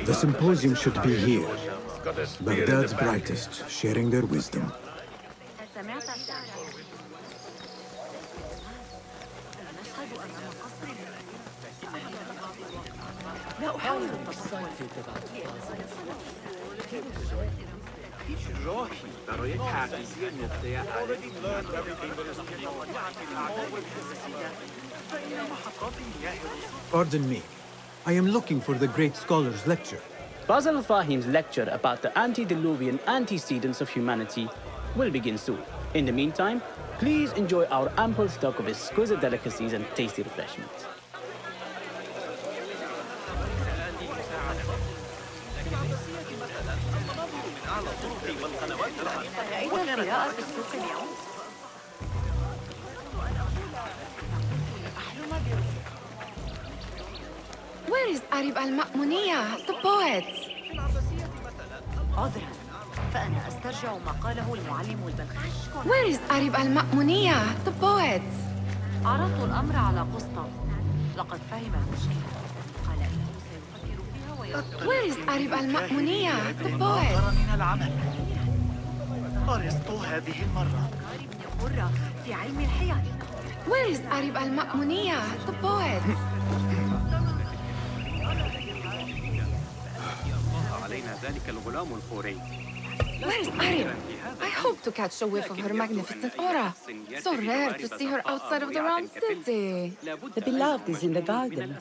The symposium should be here. Baghdad's brightest, sharing their wisdom. Pardon me. I am looking for the Great Scholar's lecture. Fazil Fahim's lecture about the antediluvian antecedents of humanity will begin soon. In the meantime, please enjoy our ample stock of exquisite delicacies and tasty refreshments. Where is Arib al-Ma'muniya, the poet? Where is Arib al-Ma'muniya, the poet? عرضت الأمر على قسطم. لقد فهم المشكلة. قال إنه سيفكر فيها ويقول. Where is Arib al-Ma'muniya, the poet? من العمل. أرسطو هذه المرة. قرة في علم الحياة. Where is Arib al-Ma'muniya, the poet? Where is Arib? I hope to catch a whiff of her magnificent aura. So rare to see her outside of the round city. The beloved is in the garden,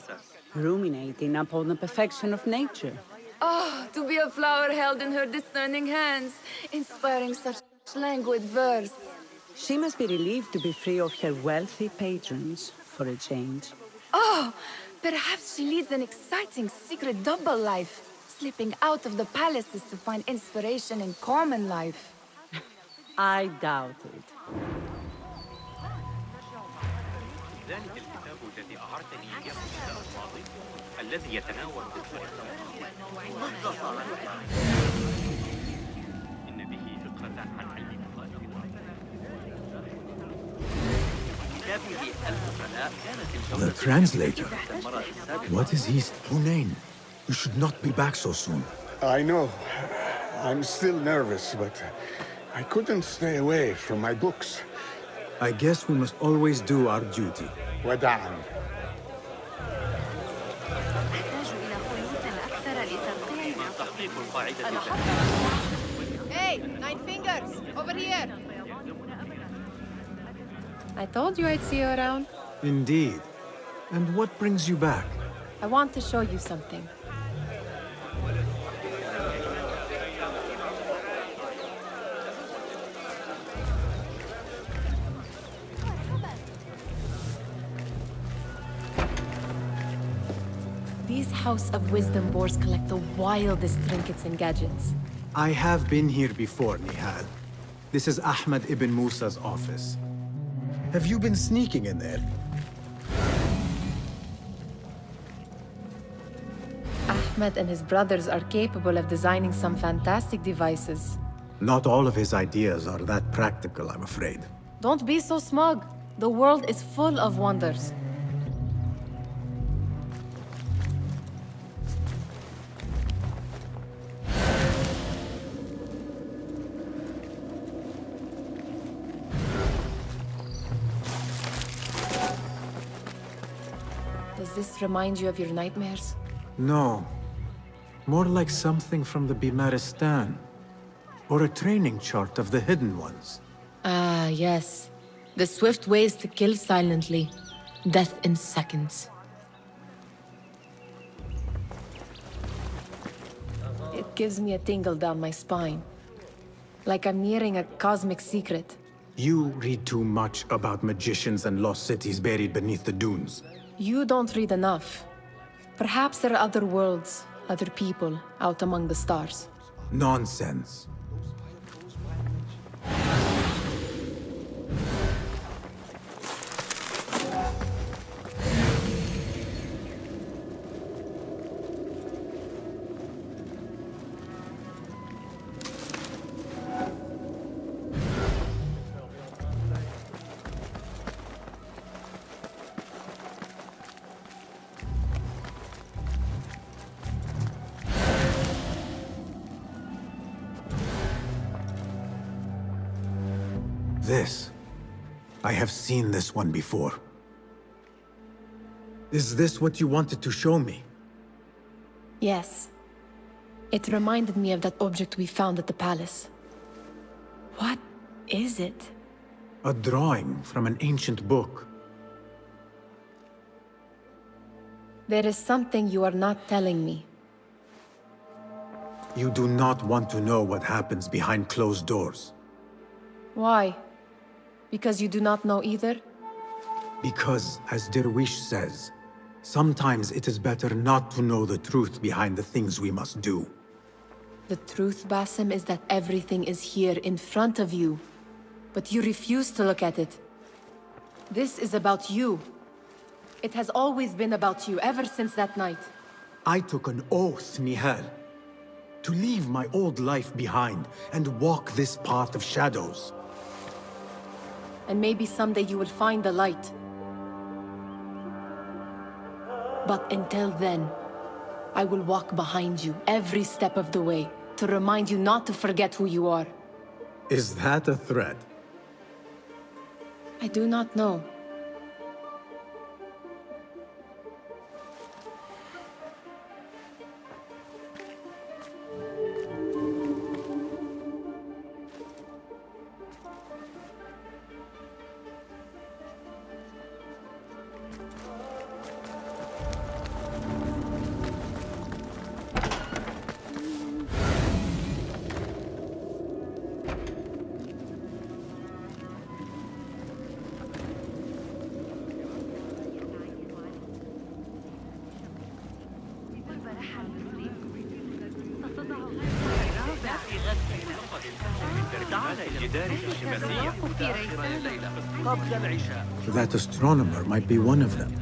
ruminating upon the perfection of nature. Oh, to be a flower held in her discerning hands, inspiring such languid verse. She must be relieved to be free of her wealthy patrons for a change. Oh, perhaps she leads an exciting secret double life, slipping out of the palaces to find inspiration in common life. I doubt it. The translator? What is he? Hunain, you should not be back so soon. I know. I'm still nervous, but I couldn't stay away from my books. I guess we must always do our duty. وداعاً. Hey, Nine Fingers, over here. I told you I'd see you around. Indeed. And what brings you back? I want to show you something. These House of Wisdom boars collect the wildest trinkets and gadgets. I have been here before, Nihal. This is Ahmed ibn Musa's office. Have you been sneaking in there? Ahmed and his brothers are capable of designing some fantastic devices. Not all of his ideas are that practical, I'm afraid. Don't be so smug. The world is full of wonders. Does this remind you of your nightmares? No. More like something from the Bimaristan. Or a training chart of the Hidden Ones. Ah, yes. The swift ways to kill silently. Death in seconds. It gives me a tingle down my spine. Like I'm nearing a cosmic secret. You read too much about magicians and lost cities buried beneath the dunes. You don't read enough. Perhaps there are other worlds, other people, out among the stars. Nonsense. This. I have seen this one before. Is this what you wanted to show me? Yes. It reminded me of that object we found at the palace. What is it? A drawing from an ancient book. There is something you are not telling me. You do not want to know what happens behind closed doors. Why? Because you do not know either? Because, as Derwish says, sometimes it is better not to know the truth behind the things we must do. The truth, Basim, is that everything is here in front of you. But you refuse to look at it. This is about you. It has always been about you, ever since that night. I took an oath, Nihal, to leave my old life behind and walk this path of shadows. And maybe someday you will find the light. But until then, I will walk behind you every step of the way to remind you not to forget who you are. Is that a threat? I do not know. That astronomer might be one of them.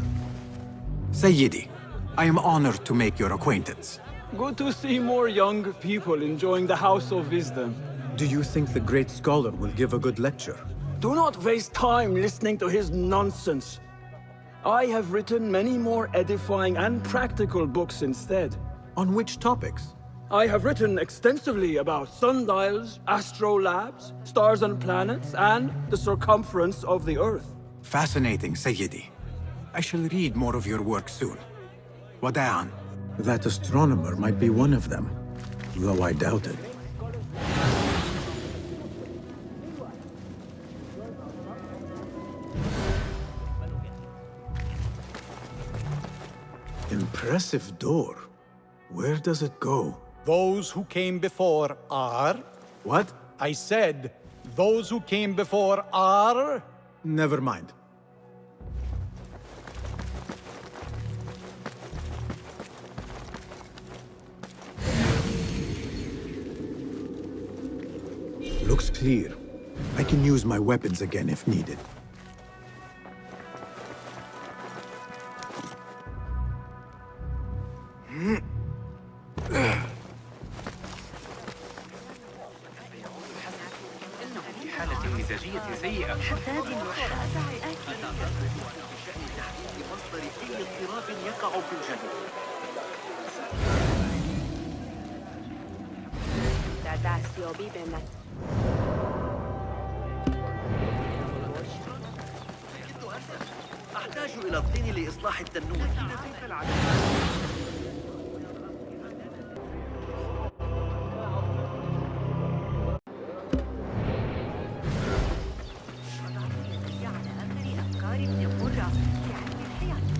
Sayyidi, I am honored to make your acquaintance. Good to see more young people enjoying the House of Wisdom. Do you think the Great Scholar will give a good lecture? Do not waste time listening to his nonsense. I have written many more edifying and practical books instead. On which topics? I have written extensively about sundials, astrolabes, stars and planets, and the circumference of the Earth. Fascinating, Sayyidi. I shall read more of your work soon. Wada'an. That astronomer might be one of them, though I doubt it. Impressive door. Where does it go? Those who came before are... What? I said, those who came before are... Never mind. Looks clear. I can use my weapons again if needed. أحتاج إلى الطين لإصلاح التنور.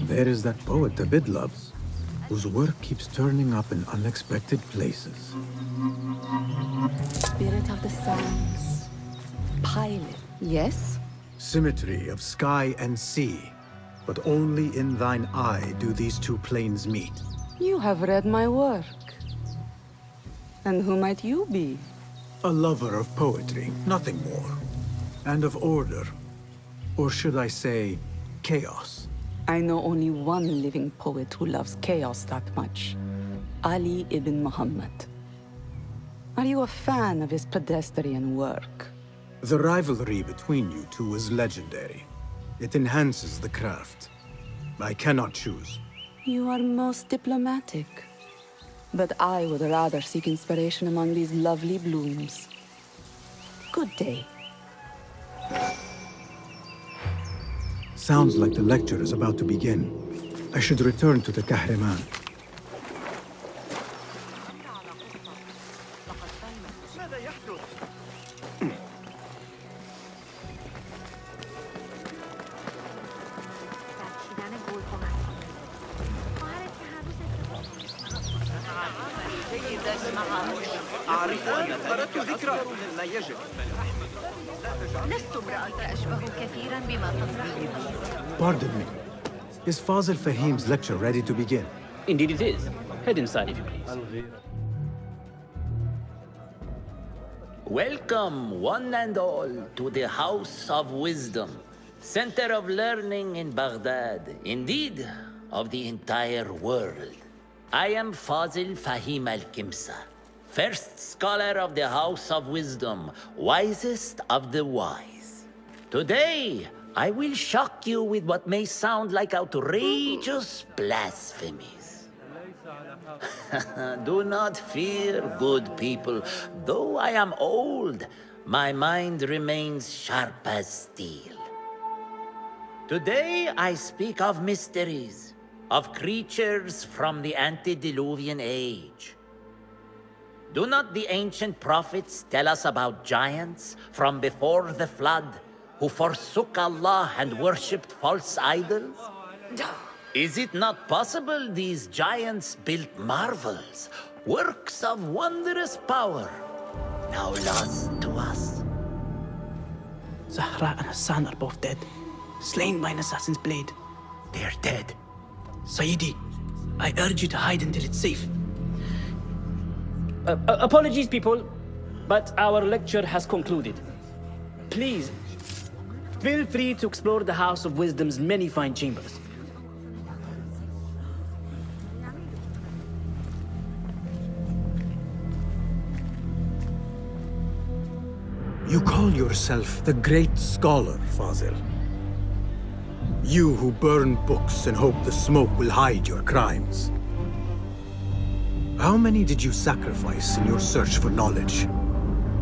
There is that poet Abid loves, whose work keeps turning up in unexpected places. Spirit of the sands. Pilot. Yes? Symmetry of sky and sea, but only in thine eye do these two planes meet. You have read my work. And who might you be? A lover of poetry, nothing more. And of order. Or should I say, chaos. I know only one living poet who loves chaos that much. Ali ibn Muhammad. Are you a fan of his pedestrian work? The rivalry between you two is legendary. It enhances the craft. I cannot choose. You are most diplomatic. But I would rather seek inspiration among these lovely blooms. Good day. Sounds like the lecture is about to begin. I should return to the Kahraman. أعرف أن تركت ذكرى مما يجب. لست امرأة أشبه كثيرا بما تطرح. Pardon me. Is Fazil Fahim's lecture ready to begin? Indeed it is. Head inside if you please. Welcome, one and all, to the House of Wisdom, center of learning in Baghdad, indeed, of the entire world. I am Fazil Fahim al-Kimsa, first scholar of the House of Wisdom, wisest of the wise. Today, I will shock you with what may sound like outrageous blasphemies. Do not fear, good people. Though I am old, my mind remains sharp as steel. Today, I speak of mysteries, of creatures from the antediluvian age. Do not the ancient prophets tell us about giants from before the flood who forsook Allah and worshipped false idols? Is it not possible these giants built marvels, works of wondrous power, now lost to us? Zahra and Hassan are both dead, slain by an assassin's blade. They're dead. Sayyidi, I urge you to hide until it's safe. Apologies, people, but our lecture has concluded. Please, feel free to explore the House of Wisdom's many fine chambers. You call yourself the Great Scholar, Fazil. You who burn books and hope the smoke will hide your crimes. How many did you sacrifice in your search for knowledge?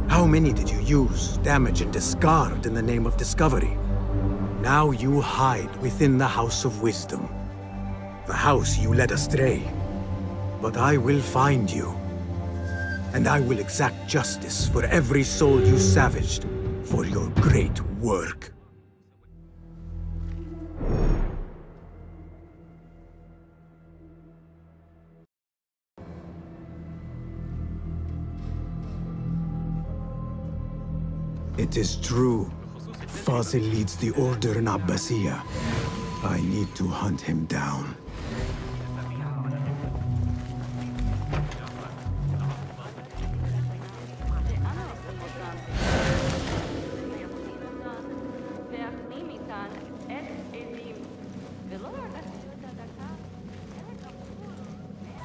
How many did you use, damage, and discard in the name of discovery? Now you hide within the House of Wisdom. The house you led astray. But I will find you. And I will exact justice for every soul you savaged for your great work. It is true. Fazil leads the order in Abbasiyah. I need to hunt him down.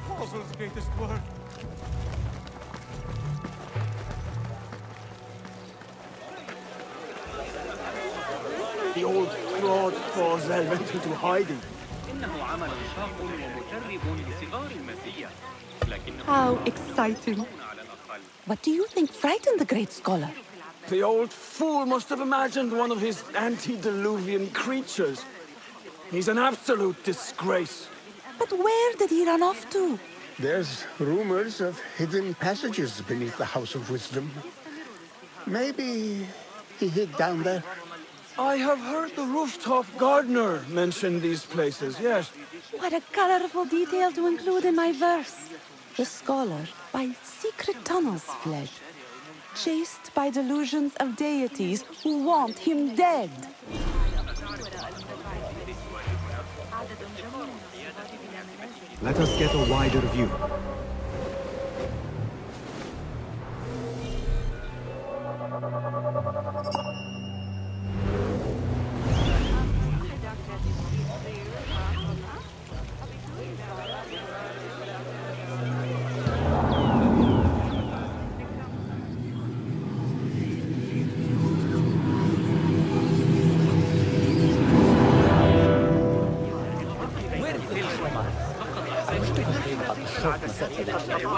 Fazil's greatest work. The old fraud Fazil went into hiding. How exciting. What do you think frightened the Great Scholar? The old fool must have imagined one of his antediluvian creatures. He's an absolute disgrace. But where did he run off to? There's rumors of hidden passages beneath the House of Wisdom. Maybe he hid down there. I have heard the rooftop gardener mention these places, yes. What a colorful detail to include in my verse. The scholar by secret tunnels fled, chased by delusions of deities who want him dead. Let us get a wider view.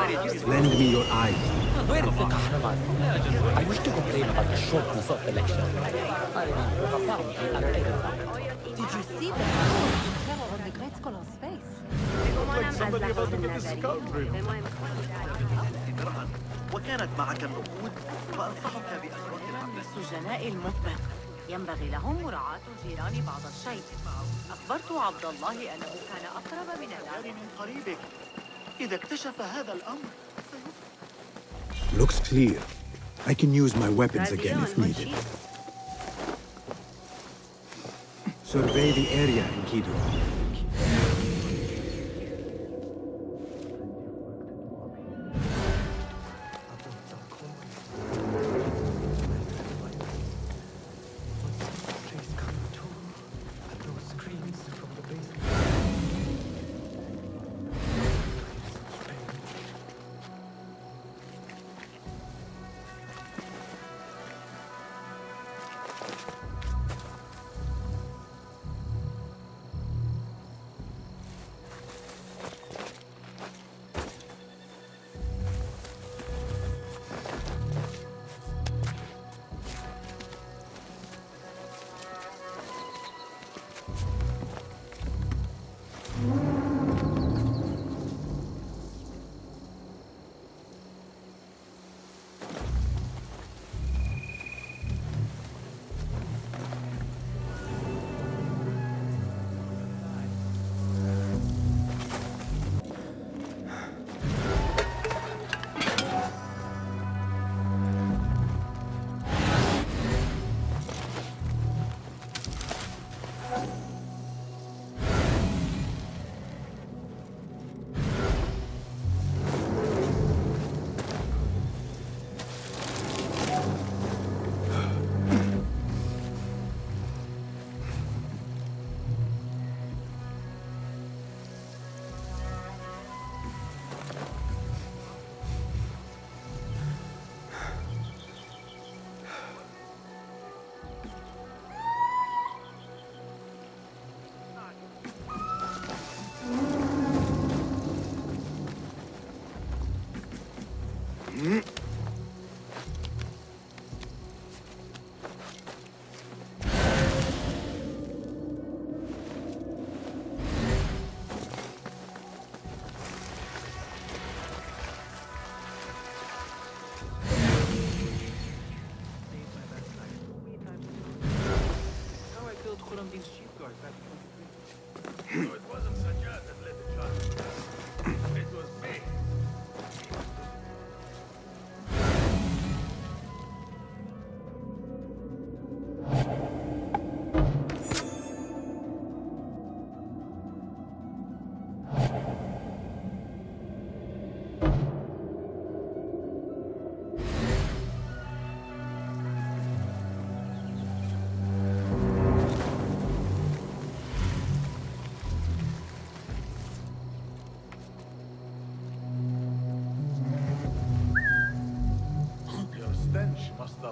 Lend me your eyes. Where is the Kahraman? I wish to complain about the shortness of the lecture. I am profoundly unedified. Did you see the terror on the Great Scholar's face? Somebody about to get the scoundrel. وكانت معك النقود فأنصحك بأدراك العمل. السجناء المطبق ينبغي لهم مراعاة الجيران بعض الشيء. أخبرت عبد الله أنه كان أقرب من الآن. من قريبك إذا اكتشف هذا الأمر. Looks clear. I can use my weapons again if needed. Survey the area, Enkidu.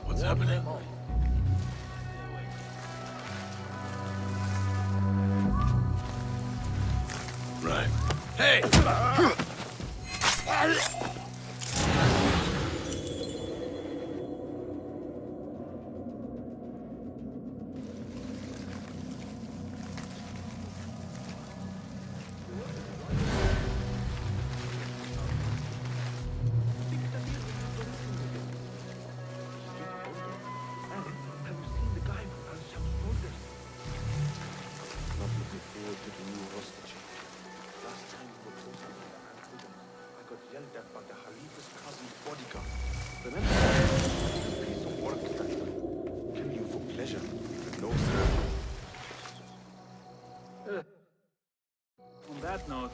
What's happening? Right. Hey! On that note,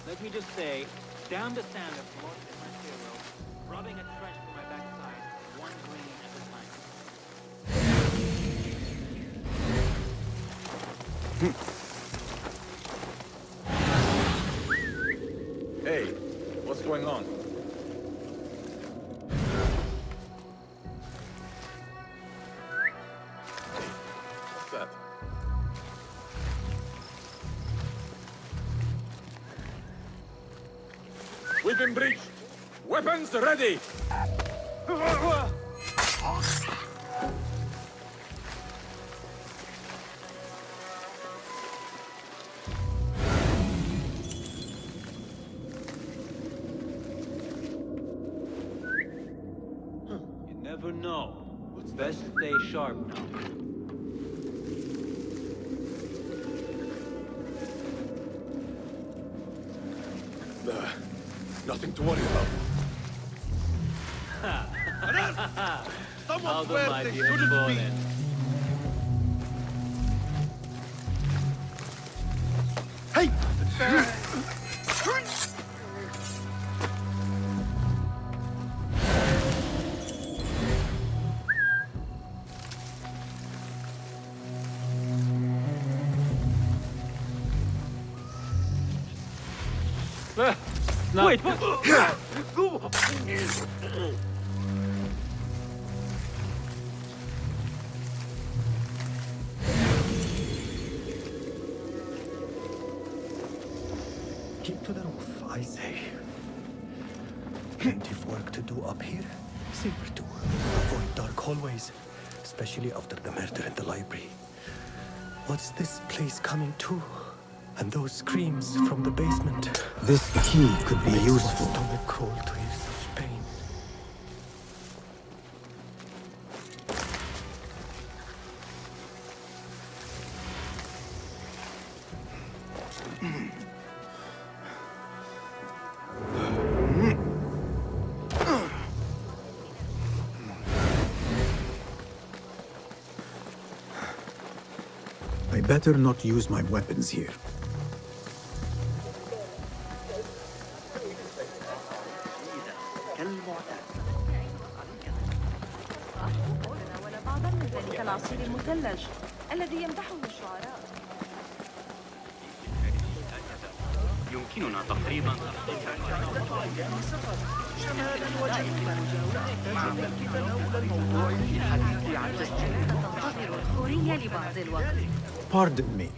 let me just say, damn the sand that's lost in my stairwell, rubbing a trench for my backside, one grain at a time. Hey, what's going on? What's that? We've been breached. Weapons ready! You never know. It's best to stay sharp now. Nothing to worry about. Someone swear they shouldn't be. Hey! Wait, what? Keep to the roof, I say. Plenty of work to do up here. Safer to avoid dark hallways, especially after the murder in the library. What's this place coming to? And those screams from the basement. This key could be useful. My stomach crawl to hear such pain. I better not use my weapons here. العصير المثلج الذي يمدحه الشعراء. يمكننا تقريبا Pardon me,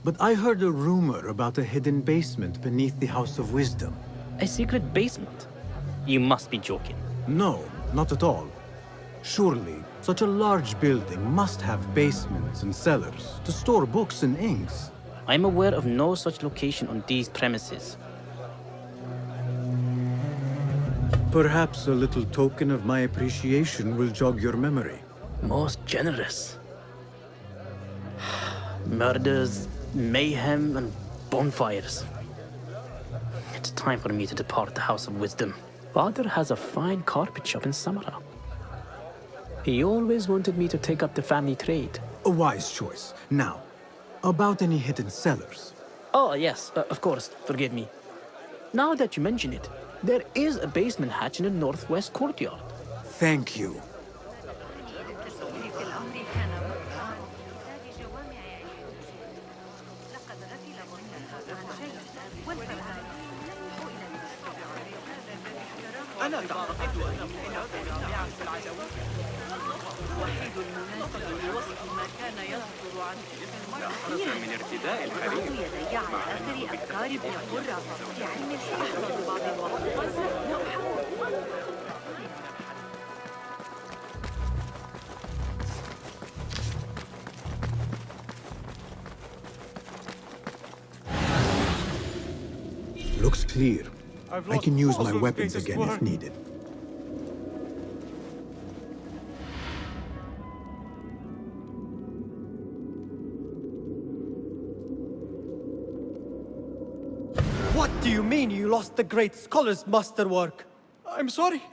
but I heard a rumor about a hidden basement beneath the House of Wisdom. A secret basement? You must be joking. No, not at all. Surely, such a large building must have basements and cellars to store books and inks. I'm aware of no such location on these premises. Perhaps a little token of my appreciation will jog your memory. Most generous. Murders, mayhem, and bonfires. It's time for me to depart the House of Wisdom. Father has a fine carpet shop in Samara. He always wanted me to take up the family trade. A wise choice. Now, about any hidden cellars. Oh, yes, of course, forgive me. Now that you mention it, there is a basement hatch in the northwest courtyard. Thank you. ألا تعتقد أن الوحيد المناسب لوصف ما كان يصدر عنه من ارتداء الحرير يدي على آخر أفكار ابن قرة في علم سأحفظ بعض الوقت Looks clear. I can use my weapons again if needed. What do you mean you lost the Great Scholar's masterwork? I'm sorry.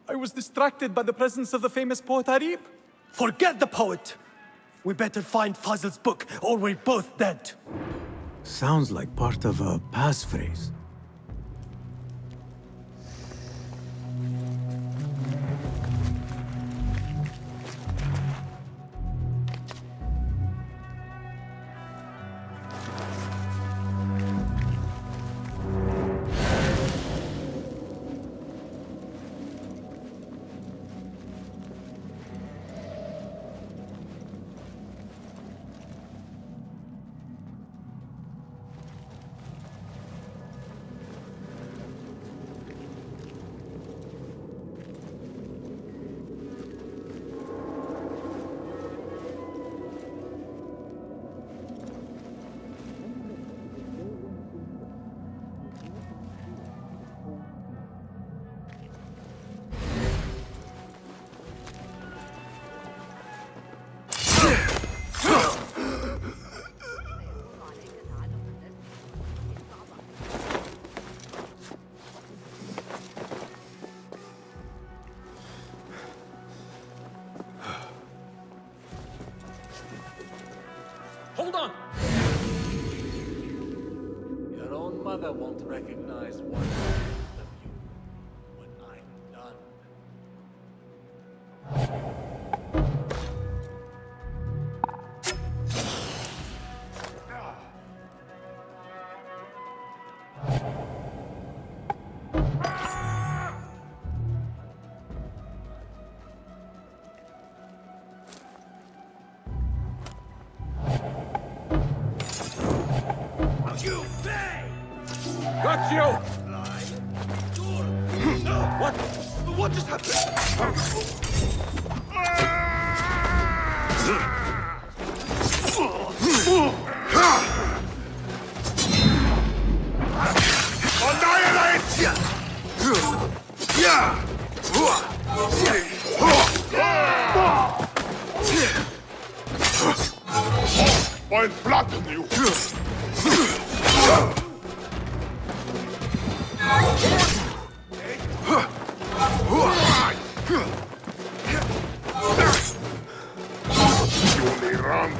I was distracted by the presence of the famous poet Arib. Forget the poet! We better find Fazil's book, or we're both dead. Sounds like part of a passphrase. hold on! Your own mother won't recognize one of you when I'm done. Got you! What? What just I'll flatten you! You only run.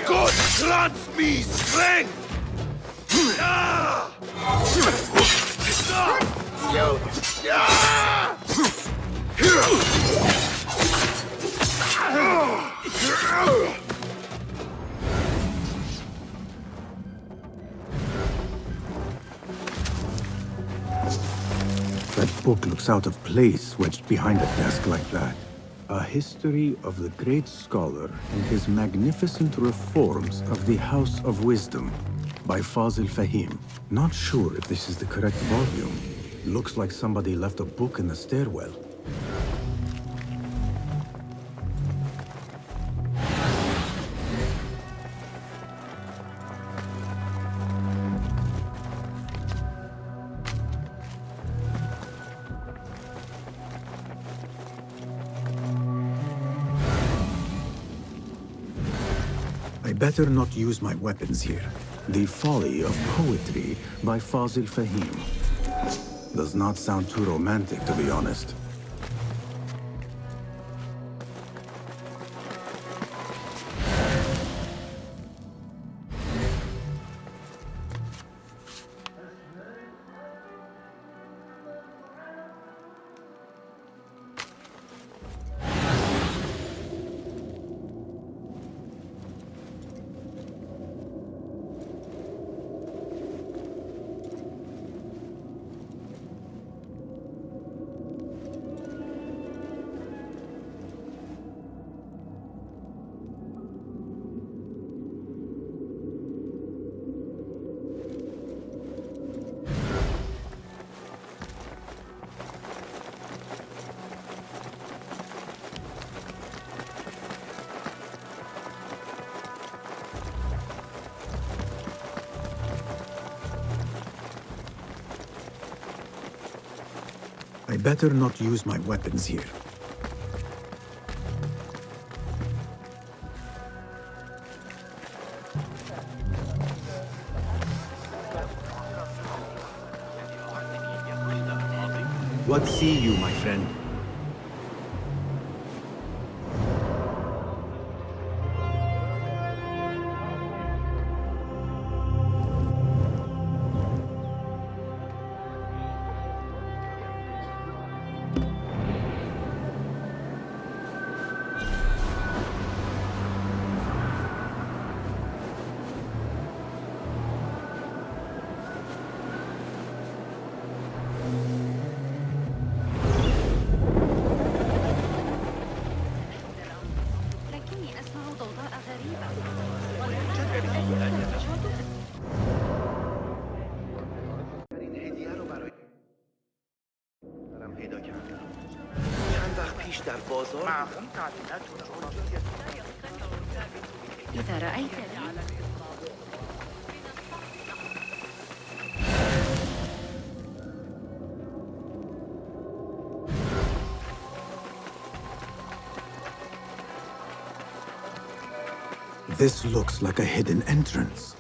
God grants me strength! That book looks out of place wedged behind a desk like that. A history of the Great Scholar and his magnificent reforms of the House of Wisdom by Fazil Fahim. Not sure if this is the correct volume. Looks like somebody left a book in the stairwell. I better not use my weapons here. The Folly of Poetry by Fazil Fahim. Does not sound too romantic, to be honest. I better not use my weapons here. What see you, my friend? إذا رأيت This looks like a hidden entrance.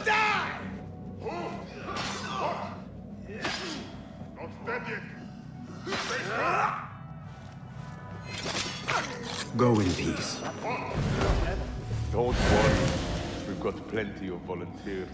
die! Who? What? Not dead yet. Go in peace. Don't worry. We've got plenty of volunteers.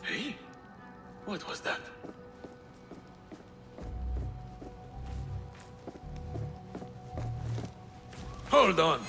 Hey? What was that? Hold on.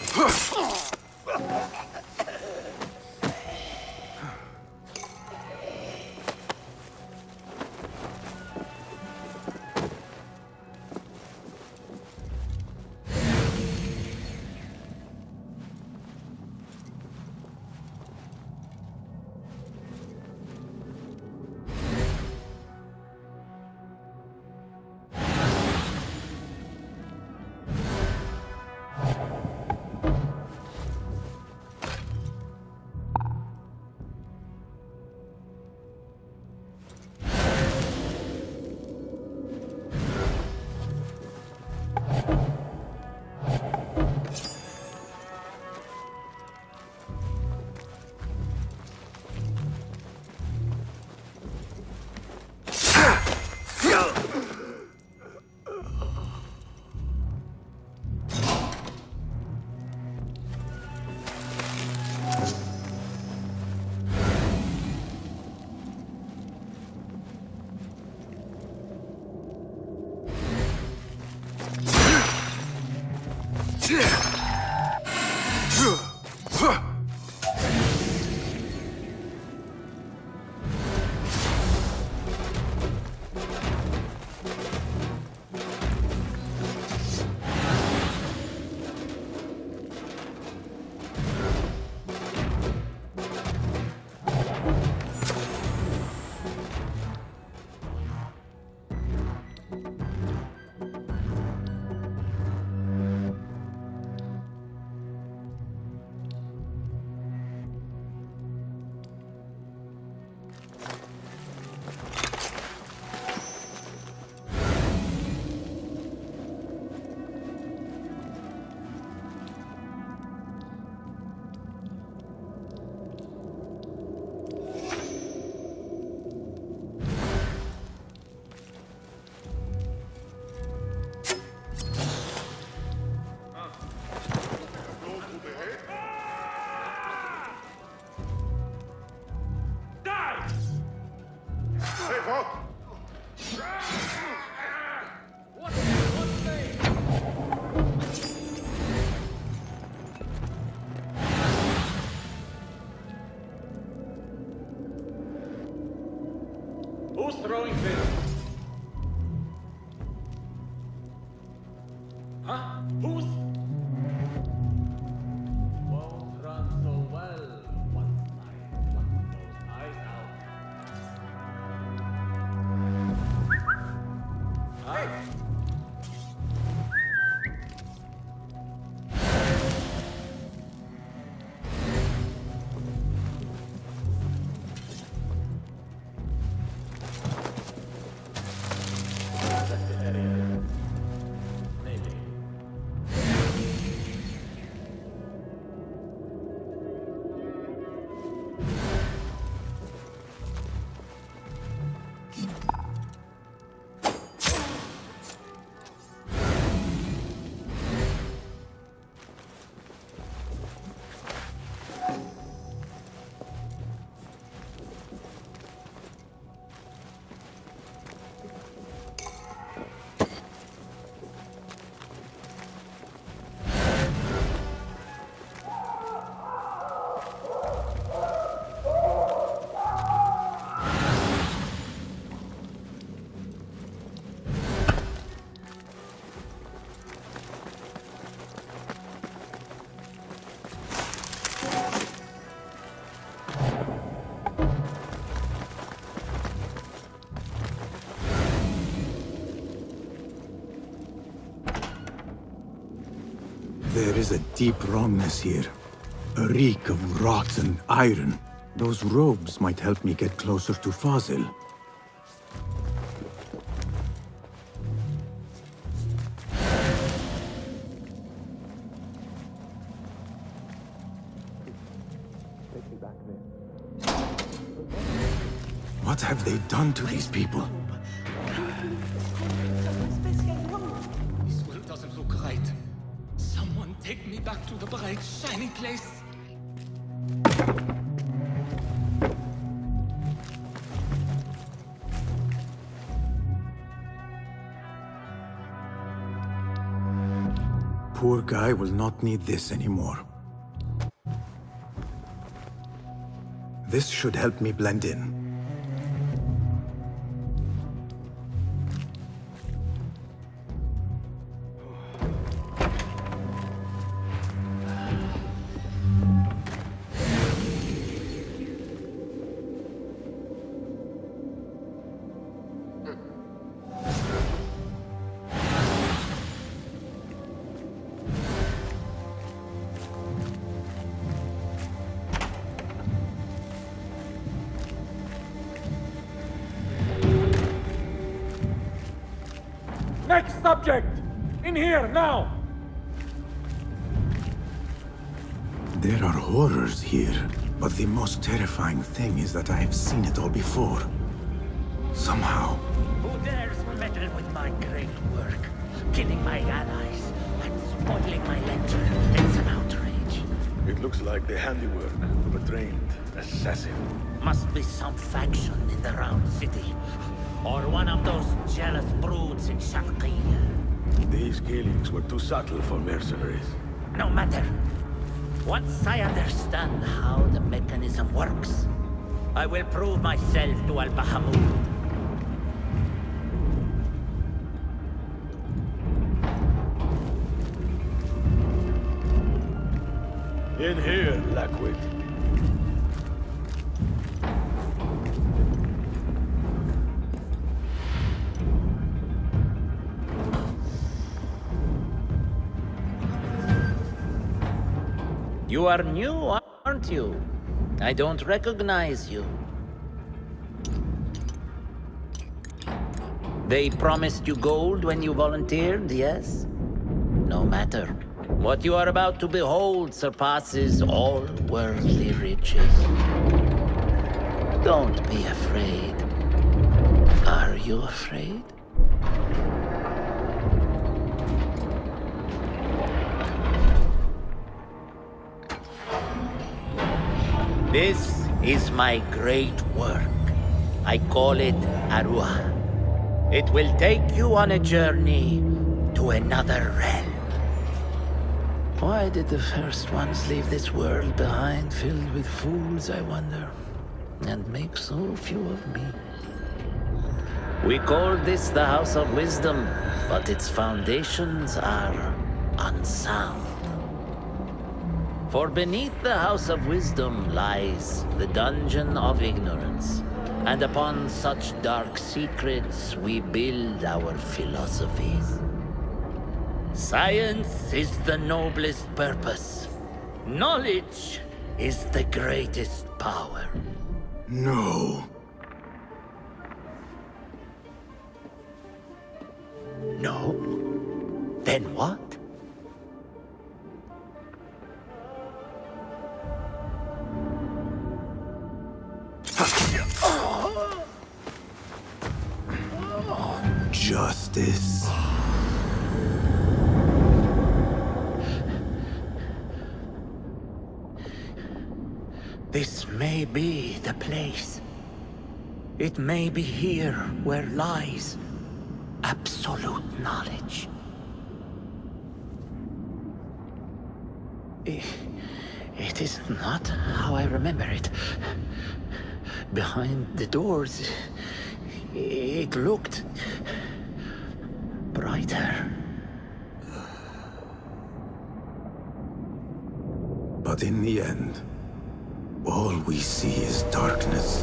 Who's throwing things? Huh? Who's? Won't run so well once I pluck those eyes out. Hey! There is a deep wrongness here. A reek of rotten iron. Those robes might help me get closer to Fazil. What have they done to these people? This world doesn't look right. Someone take me back to the bright, shiny place. Poor guy will not need this anymore. This should help me blend in. Next subject! In here, now! There are horrors here, but the most terrifying thing is that I have seen it all before. Somehow. Who dares meddle with my great work, killing my allies and spoiling my lecture? It's an outrage. It looks like the handiwork of a trained assassin. Must be some faction in the Round City, or one of those jealous broods in Sharqiyya. These killings were too subtle for mercenaries. No matter. Once I understand how the mechanism works, I will prove myself to Al-Bahamud. In here, Lackwit. You are new, aren't you? I don't recognize you. They promised you gold when you volunteered, yes? No matter. What you are about to behold surpasses all worldly riches. Don't be afraid. Are you afraid? This is my great work. I call it Arua. It will take you on a journey to another realm. Why did the first ones leave this world behind, filled with fools, I wonder, and make so few of me? We call this the House of Wisdom, but its foundations are unsound. For beneath the House of Wisdom lies the Dungeon of Ignorance, and upon such dark secrets we build our philosophies. Science is the noblest purpose. Knowledge is the greatest power. No. No? Then what? Justice. This may be the place. It may be here where lies absolute knowledge. It is not how I remember it. Behind the doors, it looked brighter. But in the end, all we see is darkness.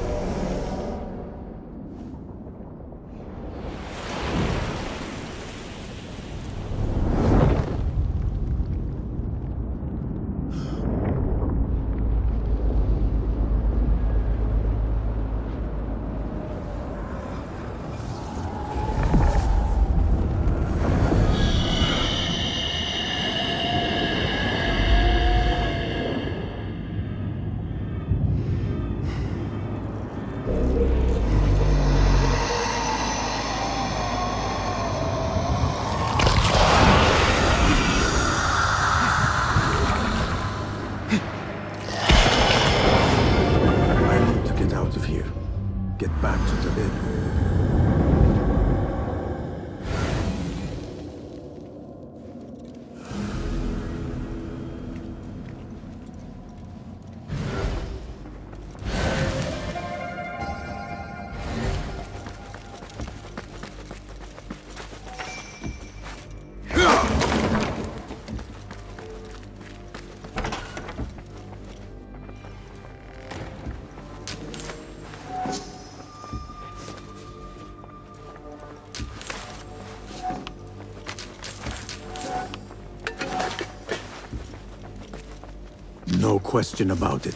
No question about it.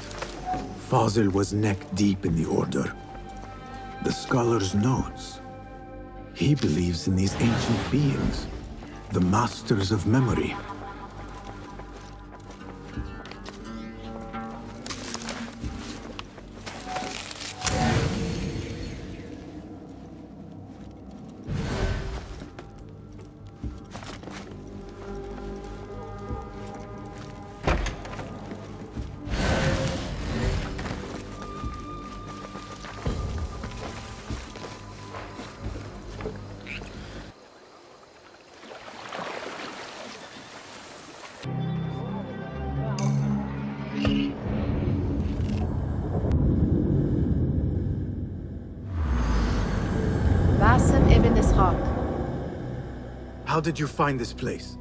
Fazil was neck-deep in the Order. The Scholar's notes. He believes in these ancient beings, the Masters of Memory. Basim ibn Ishaq. How did you find this place?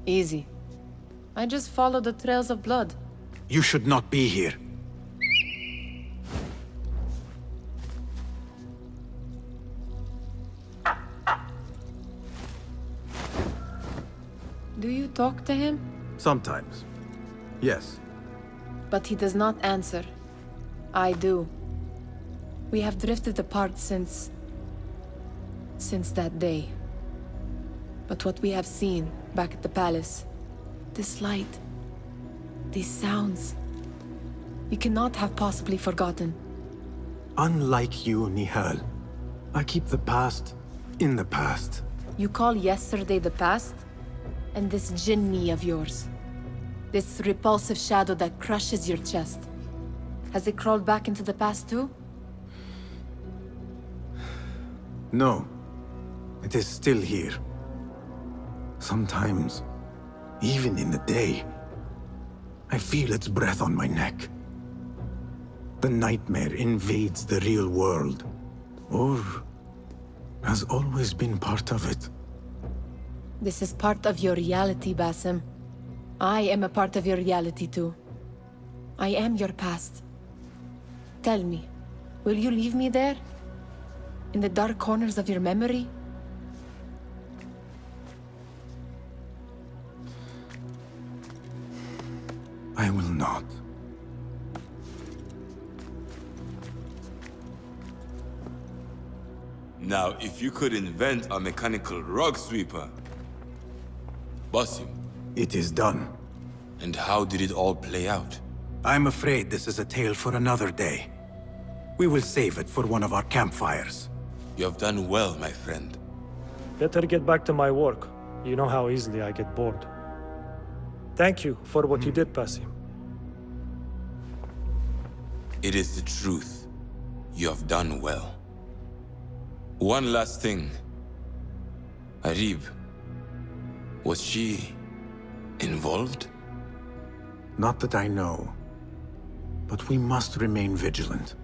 Easy. I just followed the trails of blood. You should not be here. Do you talk to him? Sometimes. Yes. But he does not answer. I do. We have drifted apart since that day. But what we have seen back at the palace, this light, these sounds, we cannot have possibly forgotten. Unlike you, Nihal, I keep the past in the past. You call yesterday the past? And this jinni of yours, this repulsive shadow that crushes your chest, has it crawled back into the past too? No. It is still here. Sometimes, even in the day, I feel its breath on my neck. The nightmare invades the real world, or has always been part of it. This is part of your reality, Basim. I am a part of your reality too. I am your past. Tell me, will you leave me there? In the dark corners of your memory? I will not. Now, if you could invent a mechanical rug sweeper... Basim. It is done. And how did it all play out? I'm afraid this is a tale for another day. We will save it for one of our campfires. You have done well, my friend. Better get back to my work. You know how easily I get bored. Thank you for what you did, Basim. It is the truth. You have done well. One last thing. Arib. Was she... involved? Not that I know. But we must remain vigilant.